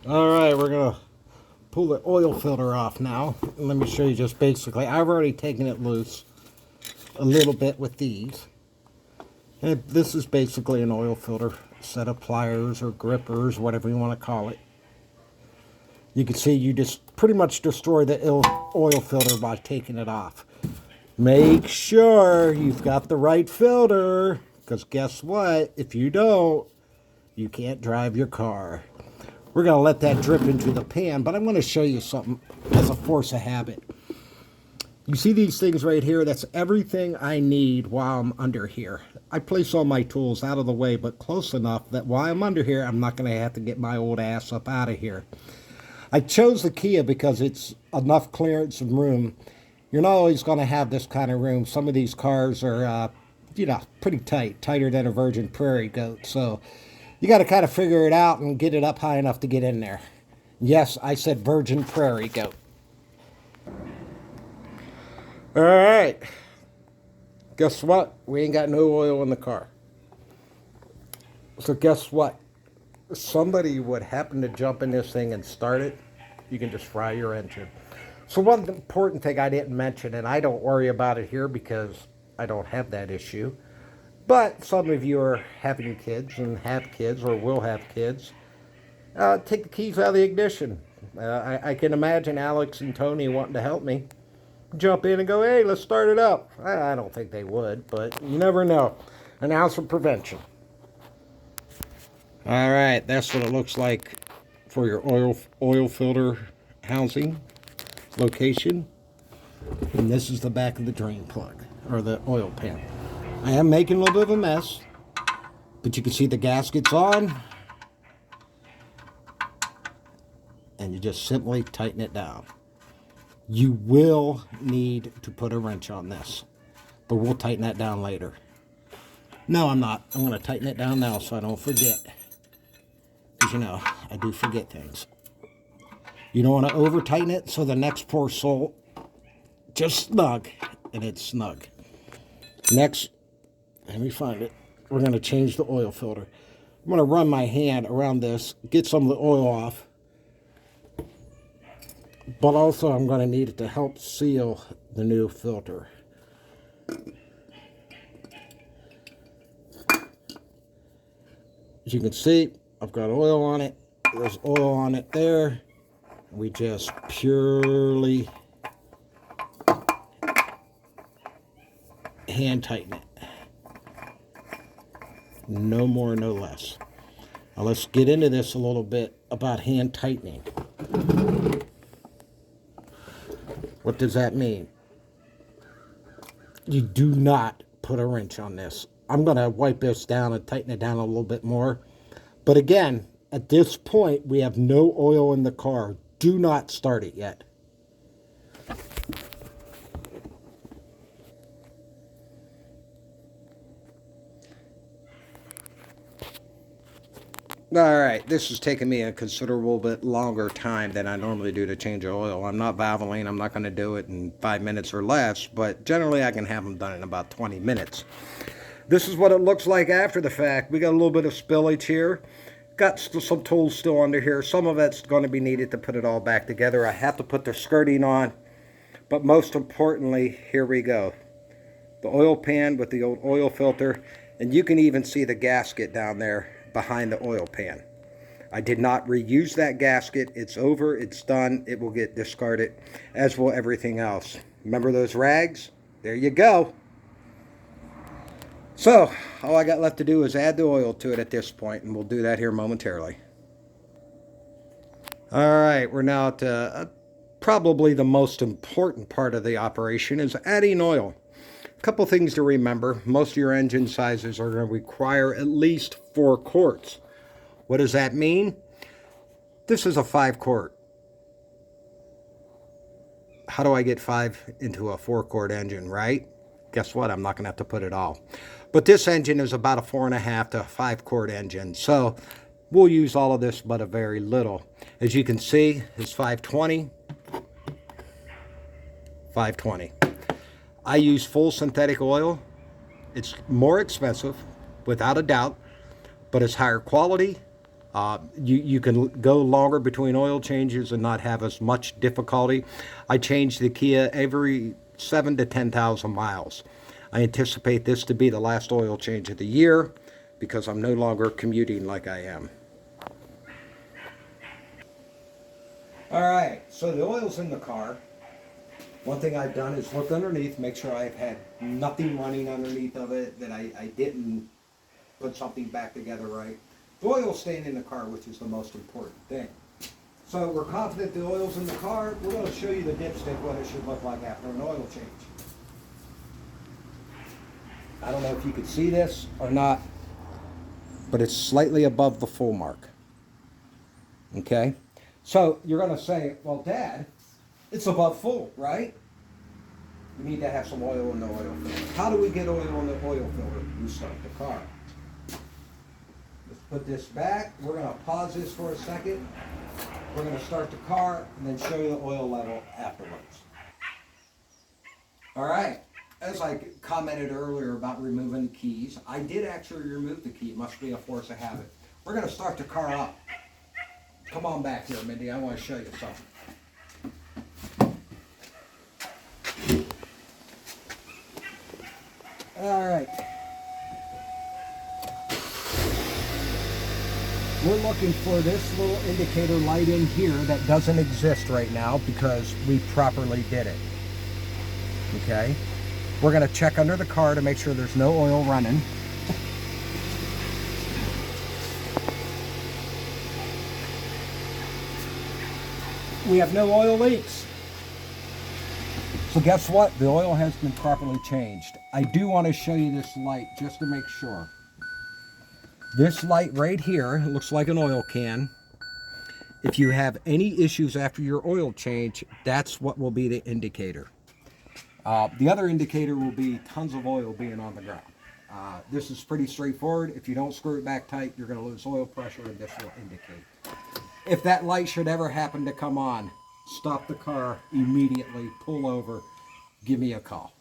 All right, we're gonna pull the oil filter off now. Let me show you just basically. I've already taken it loose a little bit with these. And this is basically an oil filter set of pliers or grippers, whatever you want to call it. You can see you just pretty much destroy the oil filter by taking it off. Make sure you've got the right filter, because guess what? If you don't, you can't drive your car. We're going to let that drip into the pan, but I'm going to show you something as a force of habit. You see these things right here? That's everything I need while I'm under here. I place all my tools out of the way, but close enough that while I'm under here, I'm not going to have to get my old ass up out of here. I chose the Kia because it's enough clearance and room. You're not always going to have this kind of room. Some of these cars are, pretty tight, tighter than a Virgin Prairie goat. So you got to kind of figure it out and get it up high enough to get in there. Yes, I said Virgin Prairie goat. All right. Guess what? We ain't got no oil in the car. So guess what? Somebody would happen to jump in this thing and start it, you can just fry your engine. So one important thing I didn't mention, and I don't worry about it here because I don't have that issue, but some of you are having kids and have kids or will have kids, take the keys out of the ignition. I can imagine Alex and Tony wanting to help me. Jump in and go, hey, let's start it up. I don't think they would, but you never know. An ounce of prevention. All right, that's what it looks like for your oil filter housing location. And this is the back of the drain plug, or the oil pan. I am making a little bit of a mess, but you can see the gasket's on. And you just simply tighten it down. You will need to put a wrench on this, but we'll tighten that down later. No, I'm not. I'm going to tighten it down now so I don't forget. Because, I do forget things. You don't want to over tighten it so the next poor soul just snug, and it's snug. Next, let me find it. We're going to change the oil filter. I'm going to run my hand around this, get some of the oil off. But also I'm going to need it to help seal the new filter. As you can see, I've got oil on it. There's oil on it there. We just purely hand tighten it. No more, no less. Now let's get into this a little bit about hand tightening. What does that mean? You do not put a wrench on this. I'm going to wipe this down and tighten it down a little bit more. But again, at this point, we have no oil in the car. Do not start it yet. All right, this is taking me a considerable bit longer time than I normally do to change oil. I'm not Valvoline. I'm not going to do it in 5 minutes or less, but generally I can have them done in about 20 minutes. This is what it looks like after the fact. We got a little bit of spillage here. Got some tools still under here. Some of it's going to be needed to put it all back together. I have to put the skirting on, but most importantly, here we go. The oil pan with the old oil filter, and you can even see the gasket down there behind the oil pan. I did not reuse that gasket. It's over, it's done, it will get discarded, as will everything else. Remember those rags? There you go. So, all I got left to do is add the oil to it at this point, and we'll do that here momentarily. Alright, we're now at probably the most important part of the operation is adding oil. A couple things to remember. Most of your engine sizes are going to require at least 4 quarts. What does that mean? This is a 5-quart. How do I get 5 into a 4-quart engine, right? Guess what? I'm not going to have to put it all. But this engine is about a 4.5 to 5-quart engine. So we'll use all of this, but a very little. As you can see, it's 520. 520. I use full synthetic oil. It's more expensive, without a doubt, but it's higher quality You can go longer between oil changes and not have as much difficulty. I change the Kia every 7 to 10,000 miles. I anticipate this to be the last oil change of the year because I'm no longer commuting like I am. All right, so the oil's in the car. One thing I've done is look underneath, make sure I've had nothing running underneath of it, that I didn't put something back together right. The oil's staying in the car, which is the most important thing. So we're confident the oil's in the car. We're going to show you the dipstick, what it should look like after an oil change. I don't know if you could see this or not, but it's slightly above the full mark. Okay? So you're going to say, well, Dad, it's above full, right? We need to have some oil in the oil filter. How do we get oil in the oil filter? We start the car. Let's put this back. We're going to pause this for a second. We're going to start the car and then show you the oil level afterwards. All right. As I commented earlier about removing the keys, I did actually remove the key. It must be a force of habit. We're going to start the car up. Come on back here, Mindy. I want to show you something. All right. We're looking for this little indicator light in here that doesn't exist right now because we properly did it. Okay. We're going to check under the car to make sure there's no oil running. We have no oil leaks. So guess what? The oil has been properly changed. I do want to show you this light just to make sure. This light right here looks like an oil can. If you have any issues after your oil change, that's what will be the indicator. The other indicator will be tons of oil being on the ground. This is pretty straightforward. If you don't screw it back tight, you're going to lose oil pressure, and this will indicate. If that light should ever happen to come on, stop the car immediately, pull over, give me a call.